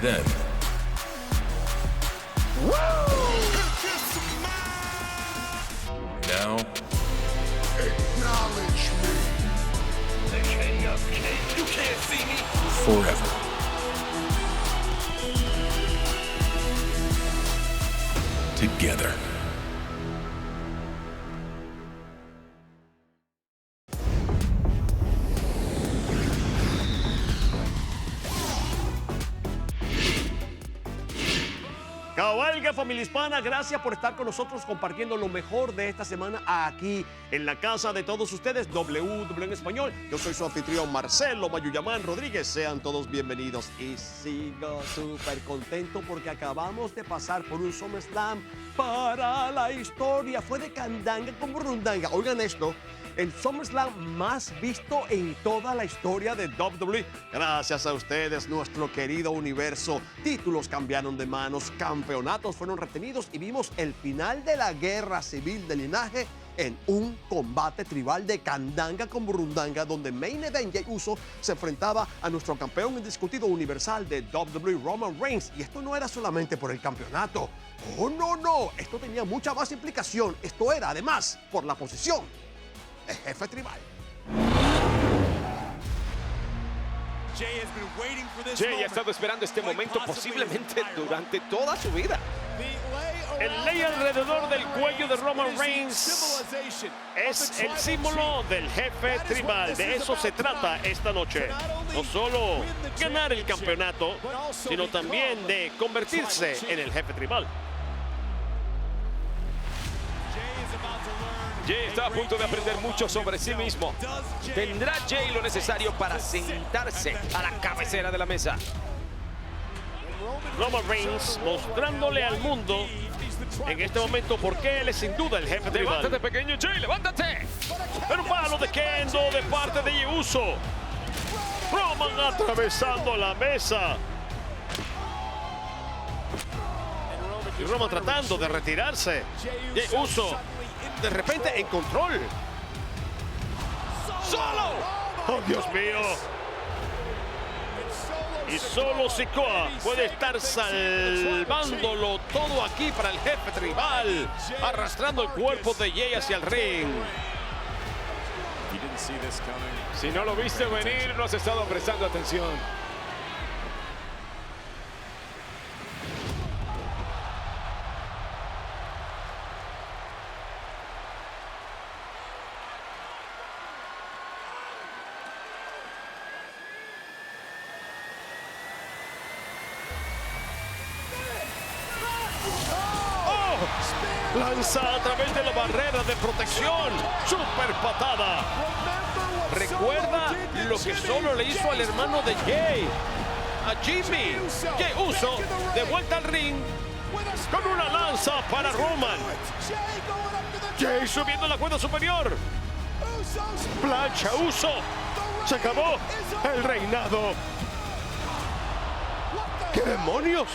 Then, now, Acknowledge me. The king of kings. You can't see me. forever. Together. Cabalga, familia hispana, gracias por estar con nosotros compartiendo lo mejor de esta semana aquí en la casa de todos ustedes, WW en español. Yo soy su anfitrión Marcelo Mayuyamán Rodríguez, sean todos bienvenidos y sigo súper contento porque acabamos de pasar por un SummerSlam para la historia. Fue de candanga con burundanga. Oigan esto. El SummerSlam más visto en toda la historia de WWE. Gracias a ustedes, nuestro querido universo. Títulos cambiaron de manos, campeonatos fueron retenidos y vimos el final de la guerra civil de linaje en un combate tribal de candanga con burundanga, donde Main Event Jey Uso se enfrentaba a nuestro campeón indiscutido universal de WWE, Roman Reigns. Y esto no era solamente por el campeonato. Oh, no, no. Esto tenía mucha más implicación. Esto era, además, por la posición de jefe tribal. Jey ha estado esperando este momento posiblemente durante toda su vida. El ley alrededor del cuello de Roman Reigns es el símbolo del jefe tribal. De eso se trata esta noche. No solo ganar el campeonato, sino también de convertirse en el jefe tribal. Jey está a punto de aprender mucho sobre sí mismo. ¿Tendrá Jey lo necesario para sentarse a la cabecera de la mesa? Roman Reigns mostrándole al mundo en este momento por qué él es sin duda el jefe tribal. ¡Levántate, pequeño Jey! ¡Levántate! Un palo de Kendo de parte de Jey Uso. Roman atravesando la mesa. Y Roman tratando de retirarse. Jey Uso de repente en control. ¡Solo! ¡Oh, Dios mío! Y solo Sikoa puede estar salvándolo todo aquí para el jefe tribal, arrastrando el cuerpo de Jey hacia el ring. Si no lo viste venir, no has estado prestando atención. Lanza a través de la barrera de protección. Super patada. Recuerda lo que solo le hizo al hermano de Jey, a Jimmy. Jey Uso de vuelta al ring con una lanza para Roman. Jey subiendo la cuerda superior. Plancha Uso. Se acabó el reinado. ¿Qué demonios?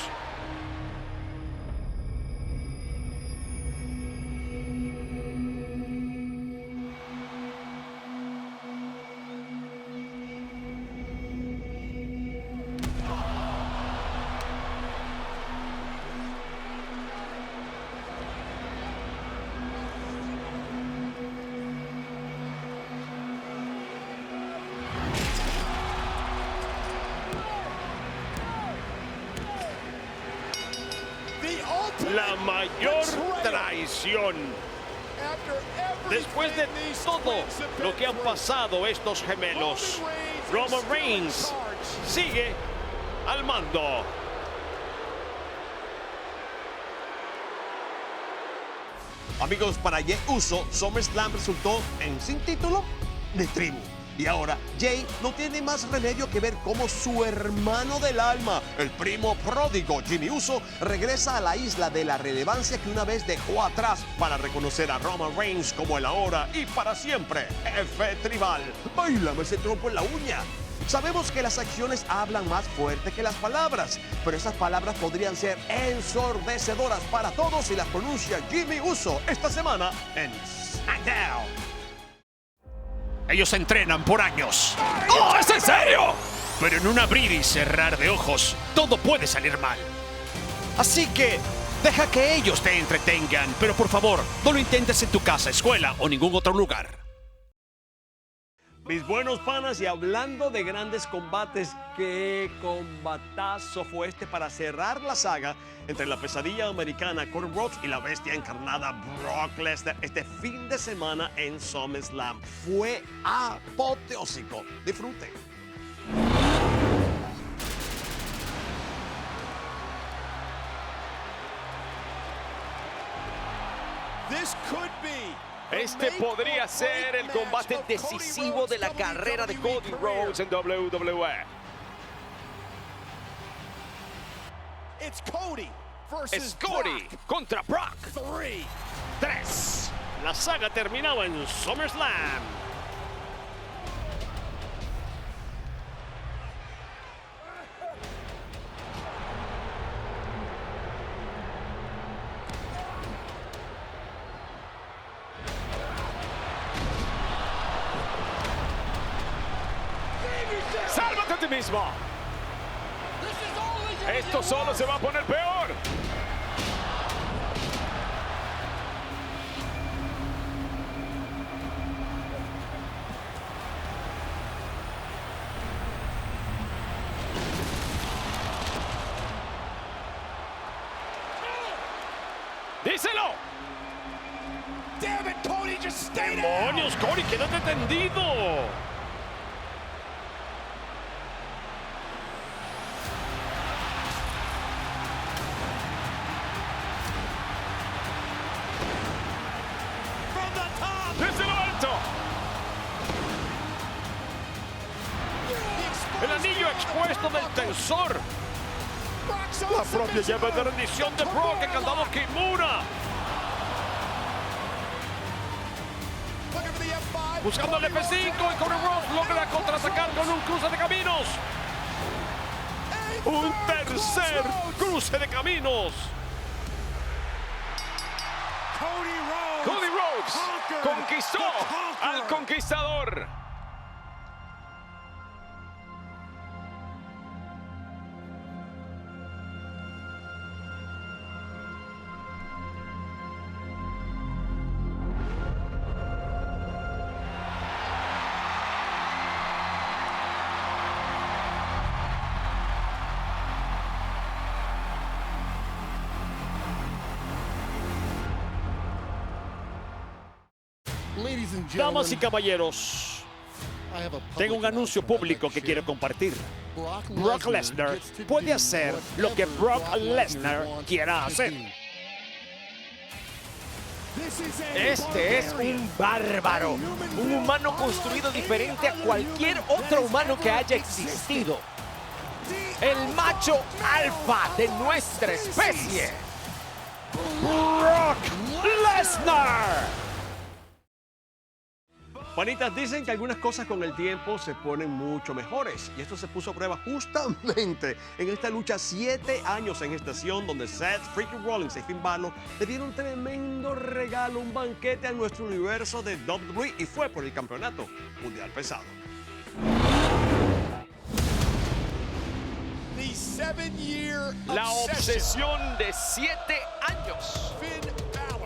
La mayor traición. Después de todo lo que han pasado estos gemelos, Roman Reigns sigue al mando. Amigos, para Jey Uso, SummerSlam resultó en sin título de tribu. Y ahora, Jey no tiene más remedio que ver cómo su hermano del alma, el primo pródigo Jimmy Uso, regresa a la isla de la relevancia que una vez dejó atrás para reconocer a Roman Reigns como el ahora y para siempre jefe tribal. ¡Báilame ese trompo en la uña! Sabemos que las acciones hablan más fuerte que las palabras, pero esas palabras podrían ser ensordecedoras para todos si las pronuncia Jimmy Uso esta semana en SmackDown. Ellos entrenan por años. ¡Oh, es en serio! Pero en un abrir y cerrar de ojos, todo puede salir mal. Así que deja que ellos te entretengan, pero por favor, no lo intentes en tu casa, escuela o ningún otro lugar. Mis buenos panas, y hablando de grandes combates, qué combatazo fue este para cerrar la saga entre la pesadilla americana Cody Rhodes y la bestia encarnada Brock Lesnar este fin de semana en SummerSlam. Fue apoteósico. Disfruten. Este podría ser el combate decisivo de la carrera de Cody Rhodes en WWE. It's Cody Es Cody contra Brock. 3. La saga terminaba en SummerSlam. ¡Sálvate a ti mismo! Esto solo se va a poner peor. ¡Díselo! Damn it, Cody, just stay down. ¡Demonios, Cody! ¡Quédate tendido! From the top. ¡Desde lo alto! El anillo expuesto del tensor. La propia llave de rendición de Brock encantado Kimura. Buscando el F5 y Cody Rhodes logra contraatacar con un cruce de caminos. Un tercer cruce de caminos. Cody Rhodes conquistó al conquistador. Damas y caballeros, tengo un anuncio público que quiero compartir. Brock Lesnar puede hacer lo que Brock Lesnar quiera hacer. Este es un bárbaro, un humano construido diferente a cualquier otro humano que haya existido. El macho alfa de nuestra especie. Brock Lesnar. Panitas, dicen que algunas cosas con el tiempo se ponen mucho mejores. Y esto se puso a prueba justamente en esta lucha 7 años en gestación, donde Seth Freaking Rollins y Finn Balor le dieron un tremendo regalo, un banquete a nuestro universo de WWE, y fue por el campeonato mundial pesado. La obsesión de 7 años.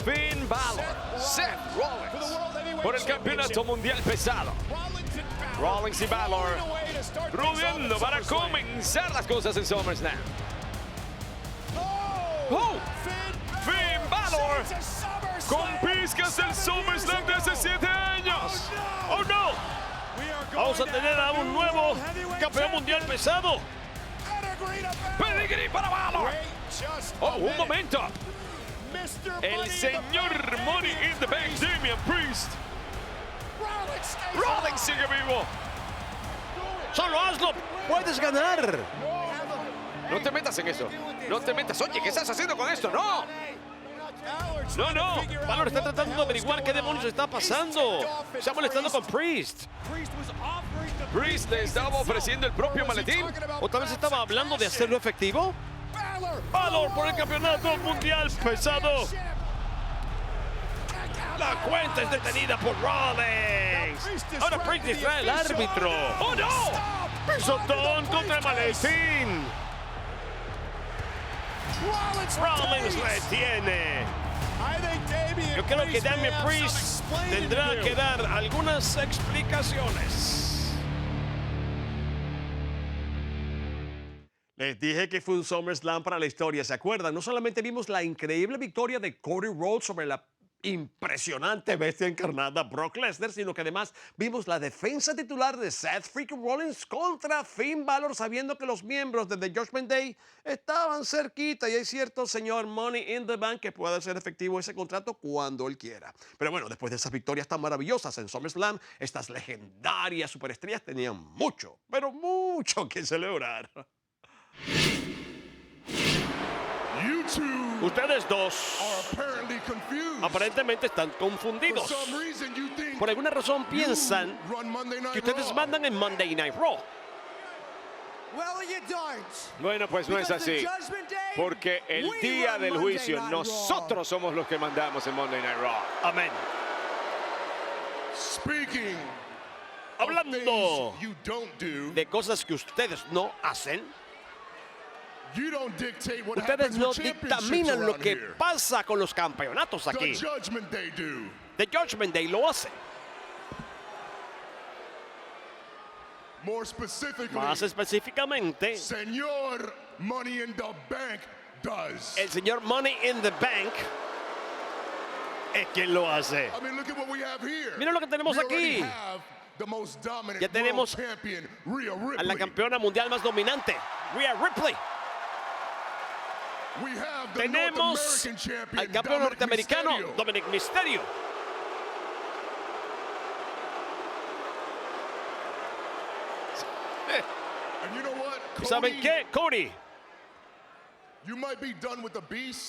Finn Balor, Seth Rollins, por el campeonato mundial pesado. Rollins y Balor rudiendo para comenzar las cosas en SummerSlam. ¡Oh! Finn Balor con pizcas del SummerSlam de hace 7 años. ¡Oh, no! Vamos a tener a un nuevo campeón mundial pesado. Pedigree para Balor. ¡Oh, un momento! El señor Money in the Bank, Damian Priest. Rollins sigue vivo. ¡Solo hazlo! ¡Puedes ganar! No te metas en eso. No te metas. Oye, ¿qué estás haciendo con esto? ¡No! No. Balor está tratando de averiguar qué demonios está pasando. Está molestando con Priest. Priest le estaba ofreciendo el propio maletín. ¿O tal vez estaba hablando de hacerlo efectivo? Balor por el campeonato mundial pesado. La cuenta es detenida por Rollins. Ahora Priest distrae al árbitro. ¡Oh, no! Pisotón contra el maletín. Rollins retiene. Yo creo que Damian Priest tendrá que dar algunas explicaciones. Les dije que fue un SummerSlam para la historia, ¿se acuerdan? No solamente vimos la increíble victoria de Cody Rhodes sobre la impresionante bestia encarnada Brock Lesnar, sino que además vimos la defensa titular de Seth freaking Rollins contra Finn Balor, sabiendo que los miembros de The Judgment Day estaban cerquita y hay cierto señor Money in the Bank que puede hacer efectivo ese contrato cuando él quiera. Pero bueno, después de esas victorias tan maravillosas en SummerSlam, estas legendarias superestrellas tenían mucho, pero mucho que celebrar. Ustedes dos aparentemente están confundidos. Por alguna razón piensan que ustedes mandan en Monday Night Raw. Bueno, pues no es así. Porque el día del juicio, nosotros somos los que mandamos en Monday Night Raw. Amén. Hablando de cosas que ustedes no hacen, ustedes no dictaminan lo que pasa con los campeonatos aquí. The Judgment Day lo hace. Más específicamente, Señor Money in the Bank does. el señor Money in the Bank es quien lo hace. Mira lo que tenemos aquí. Ya tenemos a la campeona mundial más dominante, Rhea Ripley. Tenemos al campeón norteamericano, Dominic Mysterio. ¿Saben qué, Cody?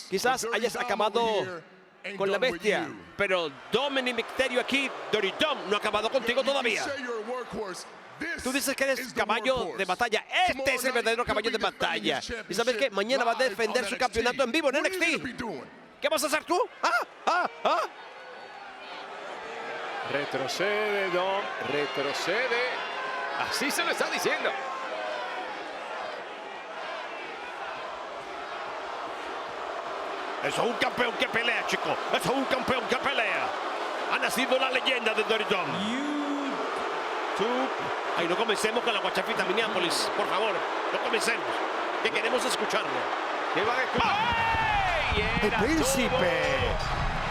Quizás hayas acabado con la bestia, pero Dominic Mysterio aquí, Dirty Dom, no ha acabado contigo todavía. Tú dices que eres caballo de batalla. Este es el verdadero caballo de batalla. ¿Y sabes qué? Mañana va a defender su campeonato en vivo en NXT. ¿Qué vas a hacer tú? Retrocede, Dom, retrocede. Así se lo está diciendo. Eso es un campeón que pelea, chico. Eso es un campeón que pelea. Ha nacido la leyenda de Dirty Dom. Ay, no comencemos con la guachafita Minneapolis, por favor. No comencemos. Que queremos escucharlo. ¿Qué va a escuchar? ¡Ay! ¡El príncipe!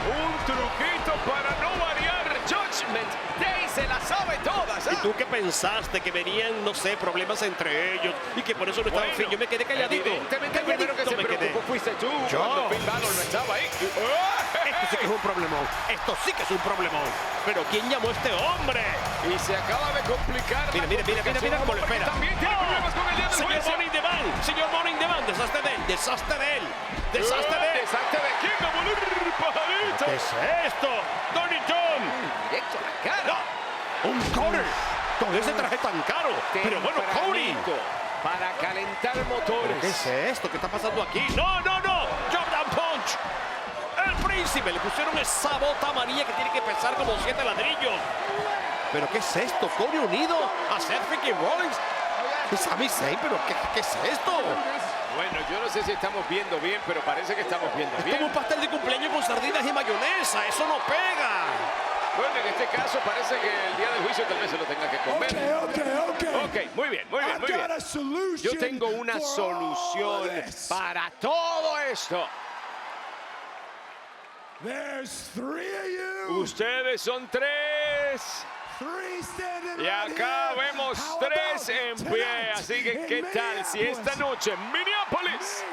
Un truquito para no variar. Judgment Day se la sabe todas. ¿Y tú qué pensaste? Que venían, no sé, problemas entre ellos y que por eso no estaban fin. Yo me quedé calladito. Evidentemente el primero que se preocupó fuiste tú. Yo. Cuando Finn Balor no estaba ahí. Esto sí que es un problemón. Esto sí que es un problemón. Pero ¿quién llamó a este hombre? Y se acaba de complicar. Mira, golpea. También tiene problemas con el día del Señor juicio. Money in the Bank. Señor Money in the Bank. Deshazte de él. Deshazte de él. Deshazte de él. Deshazte de quién, Gabolín, pajarito. ¿Qué es esto? Donny John. Directo a la cara. No. Un corner. Con ese traje tan caro. Pero bueno, Cody. Para calentar motores. ¿Qué es esto? ¿Qué está pasando aquí? ¡No! ¡Jordan Punch! ¡El príncipe! Le pusieron esa bota amarilla que tiene que pesar como 7 ladrillos. ¿Pero qué es esto? ¿Cody unido a Seth freaking Rollins? ¿Es Sami Zayn? ¿Pero qué es esto? Bueno, yo no sé si estamos viendo bien, pero parece que estamos viendo Es bien. como un pastel de cumpleaños con sardinas y mayonesa. ¡Eso no pega! Bueno, en este caso parece que el día del juicio tal vez se lo tenga que comer. Ok, muy bien. Yo tengo una solución para todo esto. Ustedes son 3. Y acá vemos 3 en pie. Así que, ¿qué tal si esta noche en Minneapolis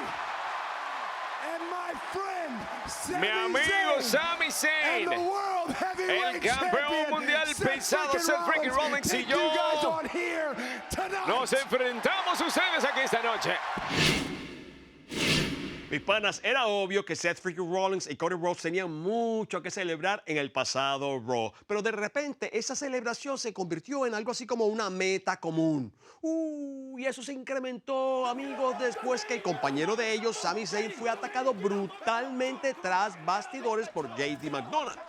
mi amigo Sami Zayn, el campeón mundial pesado Seth freaking Rollins y yo nos enfrentamos a ustedes aquí esta noche? Mis panas, era obvio que Seth freaking Rollins y Cody Rhodes tenían mucho que celebrar en el pasado Raw. Pero de repente esa celebración se convirtió en algo así como una meta común. Y eso se incrementó, amigos, después que el compañero de ellos, Sami Zayn, fue atacado brutalmente tras bastidores por JD McDonald.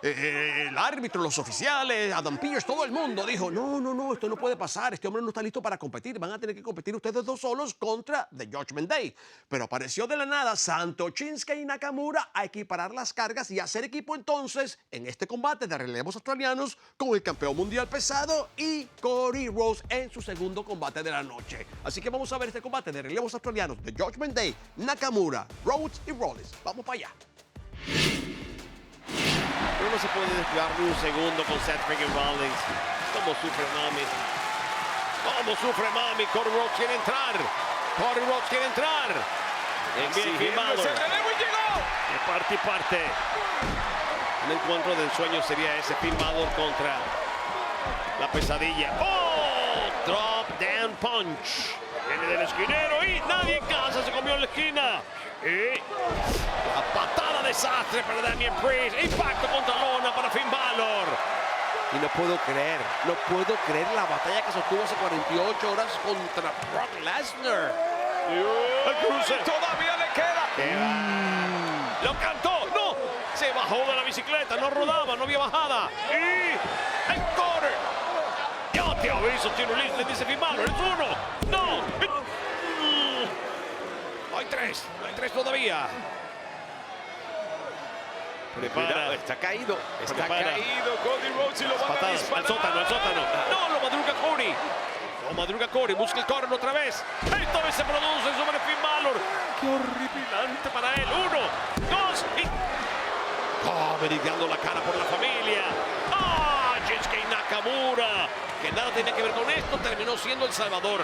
el árbitro, los oficiales, Adam Pearce, todo el mundo dijo, no, esto no puede pasar, este hombre no está listo para competir, van a tener que competir ustedes dos solos contra The Judgment Day. Pero apareció de la nada Santo Shinsuke Nakamura a equiparar las cargas y hacer equipo entonces en este combate de relevos australianos con el campeón mundial pesado y Cody Rhodes en su segundo combate de la noche. Así que vamos a ver este combate de relevos australianos de Judgment Day, Nakamura, Rhodes y Rollins. Vamos para allá. Pero no se puede descuidar ni un segundo con Seth freaking Rollins. ¿Cómo sufre Mami? ¿Cómo sufre Mami? Cody Rhodes quiere entrar. Cody Rhodes quiere entrar. Bien firmado. De parte y parte. Un encuentro de ensueño sería ese firmado contra la pesadilla. ¡Oh! Drop down punch. Viene del esquinero y nadie en casa se comió en la esquina. Y la patada desastre para Damian Priest. Impacto contra lona para Finn Balor. Y no puedo creer la batalla que sostuvo hace 48 horas contra Brock Lesnar. El cruce todavía le queda. Lo cantó, no. Se bajó de la bicicleta, no rodaba, no había bajada. Y el corner. Yo te aviso, tiro listo, le dice Finn Balor. Es uno. No. Hay tres todavía. Cuidado, está caído. Está caído Cody Rhodes y lo van a disparar. Al sótano. No, lo madruga Cody. Busca el corner otra vez. Esta vez se produce sobre Finn Balor. Qué horripilante para él. 1, 2 y... meridiando la cara por la familia. Shinsuke Nakamura, que nada tenía que ver con esto, terminó siendo el salvador.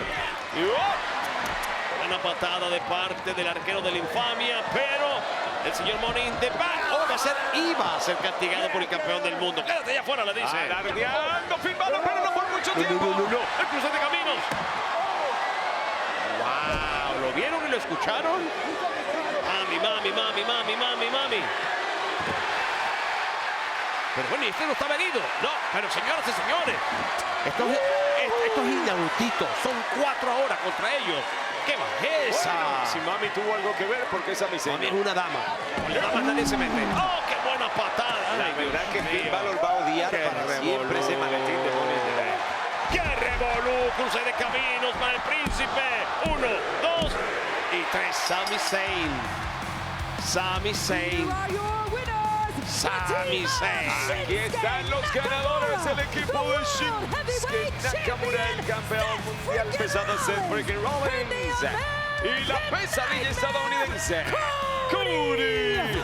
Una patada de parte del arquero de la infamia, pero el señor Money in the Bank iba a ser castigado por el campeón del mundo. Quédate allá afuera, le dice. Alardeando Finn Balor, pero no por mucho tiempo. No. El cruce de caminos. Wow, ¿lo vieron y lo escucharon? Mami. Pero bueno, este no estaba herido. No, pero señoras y señores, estos inaudito. Son 4 ahora contra ellos. ¡Qué bajeza! Bueno, si Mami tuvo algo que ver, porque esa miseria. Mami es una dama. Con la dama nadie se mete. ¡Oh, qué buena patada! La verdad que Finn Balor va a odiar para siempre ese maletín de Money in the Bank. ¡Qué revolú! Cruce de caminos para el príncipe. 1, 2 y 3. Sami Zayn. Aquí están los ganadores, el equipo de Shinsuke Nakamura, el campeón mundial pesado Seth freaking Rollins y la pesadilla estadounidense Cody Rhodes.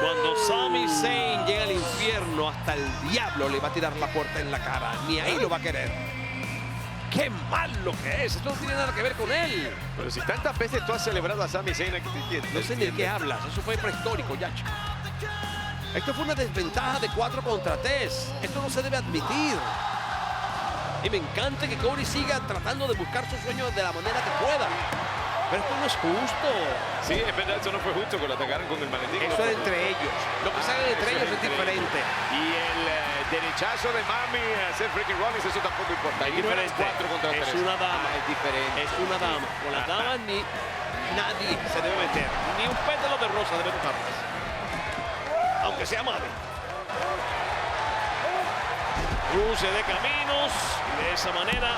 Cuando Sami Zayn llega al infierno, hasta el diablo le va a tirar la puerta en la cara. Ni ahí lo va a querer. ¡Qué malo que es! Esto no tiene nada que ver con él. Pero si tantas veces tú has celebrado a Sami Zayn, no sé ni de qué hablas. Eso fue prehistórico, ya. Esto fue una desventaja de 4 contra 3. Esto no se debe admitir. Y me encanta que Cody siga tratando de buscar sus sueños de la manera que pueda. Pero esto no es justo. Sí, es verdad, eso no fue justo que lo atacaron con el maletín. Eso es entre ellos. Lo que sale entre ellos es diferente. Y el derechazo de Mami a Seth freaking Rollins, eso tampoco importa. Es diferente. 4 contra 3. Es una dama. Es diferente. Es una dama. Con las damas nadie se debe meter. Ni un pétalo de rosa debe tocarlas. Aunque sea Mami. Cruce de caminos. De esa manera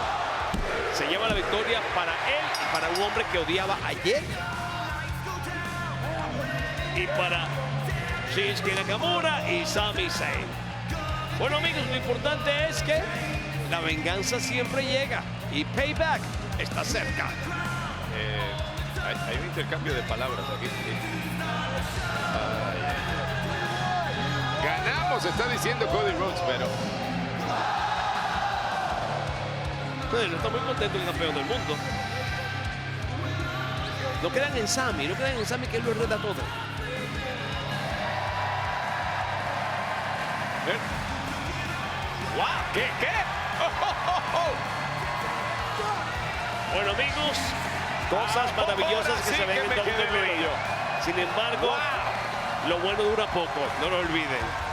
se lleva la victoria para él y para un hombre que odiaba ayer. Y para Shinsuke Nakamura y Sami Zayn. Bueno, amigos, lo importante es que la venganza siempre llega y Payback está cerca. Hay un intercambio de palabras aquí. Ganamos, está diciendo Cody Rhodes, pero... No está muy contento el campeón del mundo. No quedan en Sami, que él lo hereda todo. ¡Wow! ¿Qué? Bueno, amigos, cosas maravillosas que se ven en WWE. Sin embargo, lo bueno dura poco, no lo olviden.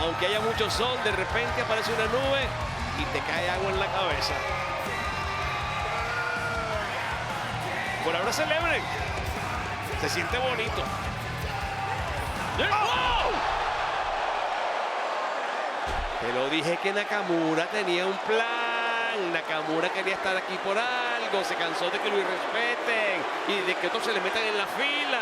Aunque haya mucho sol, de repente aparece una nube y te cae agua en la cabeza. Por ahora celebren. Se siente bonito. ¡Oh! Te lo dije que Nakamura tenía un plan. Nakamura quería estar aquí por algo. Se cansó de que lo irrespeten y de que otros se le metan en la fila.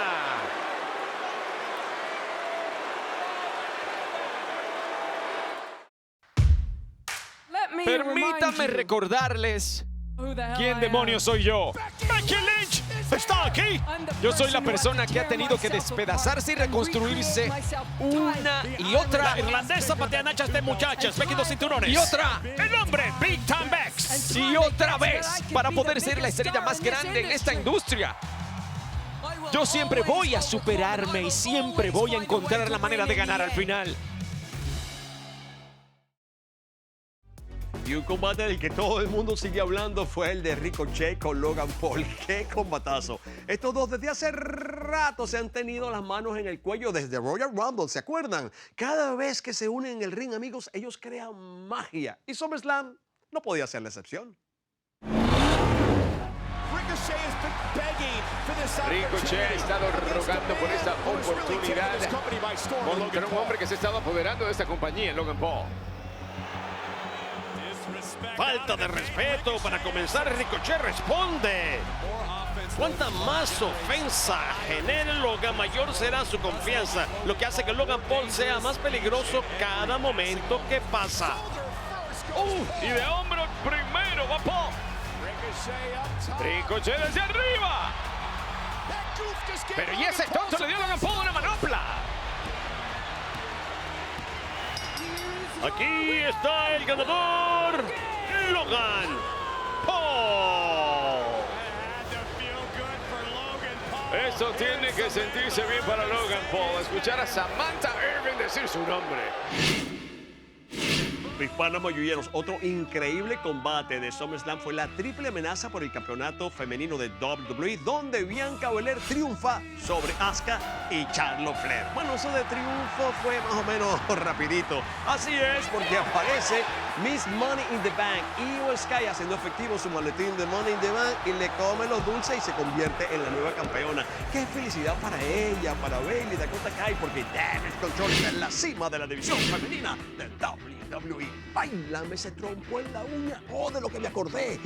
Permítanme recordarles quién demonios soy yo. ¡Becky Lynch está aquí! Yo soy la persona que ha tenido que despedazarse y reconstruirse una y La otra irlandesa patea nachas de muchachas. Becky dos cinturones. y otra El hombre, Big Time Bex. y otra vez para poder ser la estrella más grande en esta industria. Yo siempre voy a superarme y siempre voy a encontrar la manera de ganar al final. Y un combate del que todo el mundo sigue hablando fue el de Ricochet con Logan Paul. ¡Qué combatazo! Estos dos desde hace rato se han tenido las manos en el cuello desde Royal Rumble, ¿se acuerdan? Cada vez que se unen en el ring, amigos, ellos crean magia. Y SummerSlam no podía ser la excepción. Ricochet ha estado rogando por esta oportunidad contra un hombre que se ha estado apoderando de esta compañía, Logan Paul. Falta de respeto para comenzar. Ricochet responde. Cuanta más ofensa genere Logan, mayor será su confianza, lo que hace que Logan Paul sea más peligroso cada momento que pasa. Y de hombro primero va Paul. Ricochet desde arriba. Pero y ese tonto le dio a Logan Paul una manopla. Aquí está el ganador, Logan Paul. Eso tiene que sentirse bien para Logan Paul, escuchar a Samantha Irvin decir su nombre. Mis panas mayulleros, otro increíble combate de SummerSlam fue la triple amenaza por el campeonato femenino de WWE, donde Bianca Belair triunfa sobre Asuka y Charlotte Flair. Bueno, eso de triunfo fue más o menos rapidito. Así es, porque aparece Miss Money in the Bank, Io Sky, haciendo efectivo su maletín de Money in the Bank y le come los dulces y se convierte en la nueva campeona. ¡Qué felicidad para ella, para Bayley, Dakota Kai, porque Damage Control está en la cima de la división femenina de WWE! Bailame ese trompo en la uña. ¡Oh, de lo que me acordé!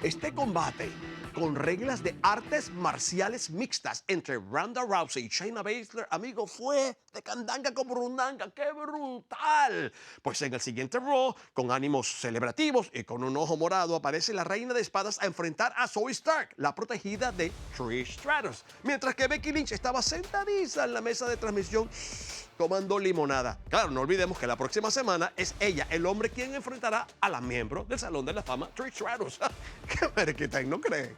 Este combate con reglas de artes marciales mixtas entre Ronda Rousey y Shayna Baszler, amigo, fue de candanga con burundanga. ¡Qué brutal! Pues en el siguiente Raw, con ánimos celebrativos y con un ojo morado, aparece la reina de espadas a enfrentar a Zoe Stark, la protegida de Trish Stratus. Mientras que Becky Lynch estaba sentadiza en la mesa de transmisión tomando limonada. Claro, no olvidemos que la próxima semana es ella, el hombre, quien enfrentará a la miembro del Salón de la Fama, Trish Stratus. ¡Qué merquita, ¿no creen?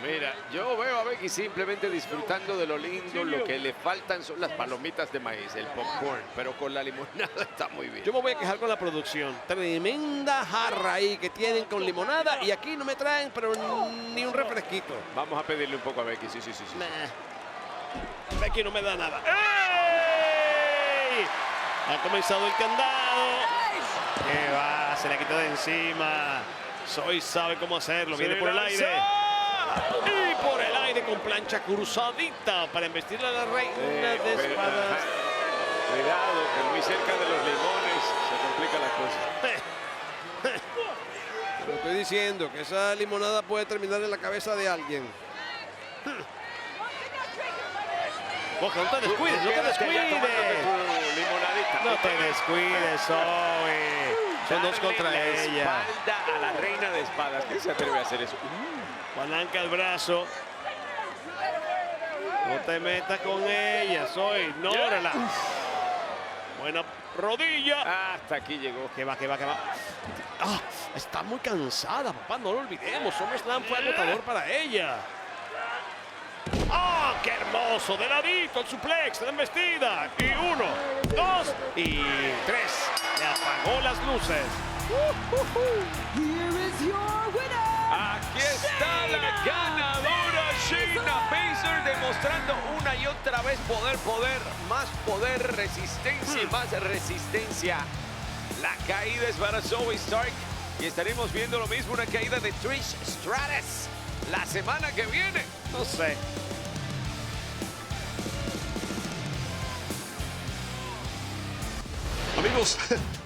Mira, yo veo a Becky simplemente disfrutando de lo lindo, lo que le faltan son las palomitas de maíz, el popcorn, pero con la limonada está muy bien. Yo me voy a quejar con la producción. Tremenda jarra ahí que tienen con limonada y aquí no me traen pero ni un refresquito. Vamos a pedirle un poco a Becky, sí. Nah. Becky no me da nada. ¡Ey! Ha comenzado el candado. ¿Qué va? Se la quitó de encima. Zoe sabe cómo hacerlo. Viene por el aire. Y por el aire con plancha cruzadita para embestir a la reina de espadas. Cuidado, que muy cerca de los limones se complica la cosa. Lo estoy diciendo, que esa limonada puede terminar en la cabeza de alguien. Ojo, no te descuides, no te descuides. No te descuides, Zoe. Son dos contra la ella. espalda a la reina de espadas. ¿Quién se atreve a hacer eso? Palanca el brazo. No te metas con ella, Zoe. Ignórala. Buena rodilla. Hasta aquí llegó. Que va. Ah, está muy cansada, papá. No lo olvidemos. SummerSlam fue agotador para ella. ¡Ah, qué hermoso! De ladito el suplex, la embestida. Y 1, 2 y 3. Le apagó las luces. Aquí está la ganadora Shayna Baszler, demostrando una y otra vez más poder, resistencia y más resistencia. La caída es para Zoe Stark y estaremos viendo lo mismo, una caída de Trish Stratus la semana que viene. No sé. Amigos,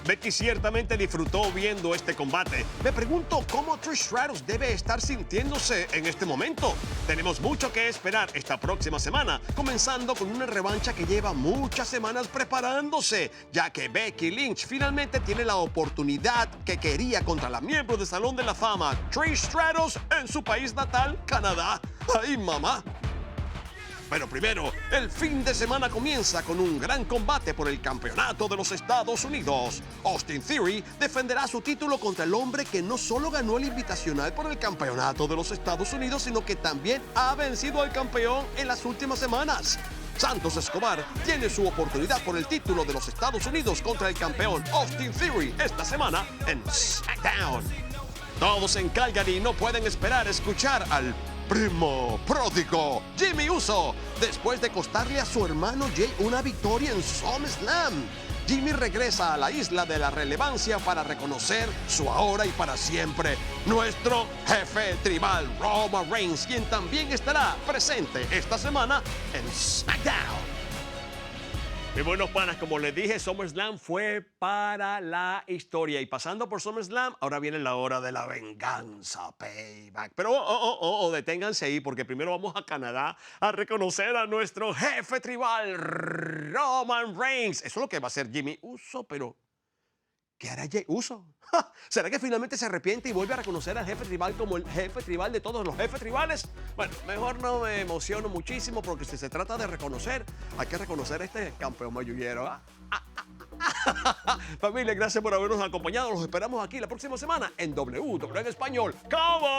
Becky ciertamente disfrutó viendo este combate. Me pregunto cómo Trish Stratus debe estar sintiéndose en este momento. Tenemos mucho que esperar esta próxima semana, comenzando con una revancha que lleva muchas semanas preparándose, ya que Becky Lynch finalmente tiene la oportunidad que quería contra la miembro del Salón de la Fama, Trish Stratus, en su país natal, Canadá. ¡Ay, mamá! Pero primero, el fin de semana comienza con un gran combate por el campeonato de los Estados Unidos. Austin Theory defenderá su título contra el hombre que no solo ganó el invitacional por el campeonato de los Estados Unidos, sino que también ha vencido al campeón en las últimas semanas. Santos Escobar tiene su oportunidad por el título de los Estados Unidos contra el campeón Austin Theory esta semana en SmackDown. Todos en Calgary no pueden esperar escuchar al primo pródigo Jimmy Uso después de costarle a su hermano Jay una victoria en SummerSlam. Jimmy regresa a la isla de la relevancia para reconocer su ahora y para siempre nuestro jefe tribal Roman Reigns, quien también estará presente esta semana en SmackDown. Mis buenos panas, como les dije, SummerSlam fue para la historia. Y pasando por SummerSlam, ahora viene la hora de la venganza, payback. Pero deténganse ahí, porque primero vamos a Canadá a reconocer a nuestro jefe tribal, Roman Reigns. Eso es lo que va a hacer Jimmy Uso, pero ¿qué hará Jey Uso? ¿Será que finalmente se arrepiente y vuelve a reconocer al jefe tribal como el jefe tribal de todos los jefes tribales? Bueno, mejor no me emociono muchísimo, porque si se trata de reconocer, hay que reconocer a este campeón mayullero. Familia, gracias por habernos acompañado. Los esperamos aquí la próxima semana en WW en Español. ¡Cabalga!